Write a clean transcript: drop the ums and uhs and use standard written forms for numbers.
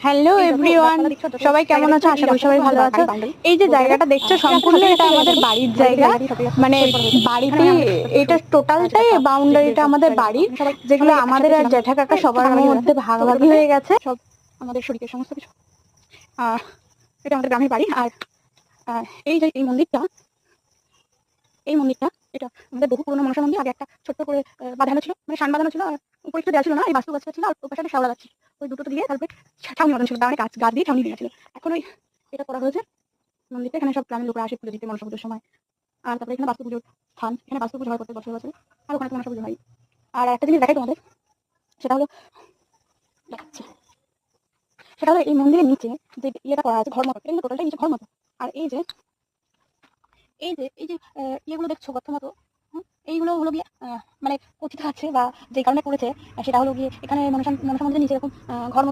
Hello everyone, সবাই কেমন আছো? আশা করি সবাই ভালো আছো। এই যে জায়গাটা দেখছো সম্পূর্ণ এটা আমাদের বাড়ির জায়গা, মানে বাড়িতে এটা টোটালটাই বাউন্ডারিটা আমাদের বাড়ির, যেগুলো আমাদের আর জ্যাঠা কাকা সবার মধ্যে ভাগাভাগি হয়ে গেছে। সব আমাদের শরীরের সমস্ত কিছু। এটা আমাদের গ্রামের বাড়ি। আর এই যে এই মন্দিরটা এটা আমাদের বহু পুরোনো মনসা মন্দির। আগে একটা ছোট্ট করে বাঁধানো ছিল, মানে সান বাঁধানো ছিল, আর উপরে একটু দেওয়া ছিল না, এই বাস্তু গাছটা ছিল, আর ওর পাশে শ্যাওলা গাছ ছিল। ওই দুটো দিয়ে তারপরে ছাউনি মতন ছিল, দাঁড়ায় গাছ দিয়ে ছাউনি দেওয়া ছিল। এখন ওই এটা করা হয়েছে মন্দিরটা। এখানে সব গ্রামের লোকরা আসে পুজো দিতে মনসা পুজোর সময়। আর তারপরে এখানে বাস্তু পুজোর স্থান, এখানে বাস্তু পুজো হয় প্রত্যেক বছর বছর। আর ওখানে মনসা পুজো হয়। আর একটা জিনিস দেখাই তোমাদের, সেটা হলো দেখাচ্ছি। সেটা হলো এই মন্দিরের নিচে যে ইয়েটা করা আছে ঘর মতো, এটা কিন্তু টোটালটাই নিচে ঘর মতো। আর এই যে ইয়েগুলো দেখছো গর্ত মতো, এইগুলো হলো গিয়ে মানে কথিত আছে বা যে কারণে করেছে সেটা হলো গিয়ে এখানে মনসা মন্দিরের নিচে এরকম ঘর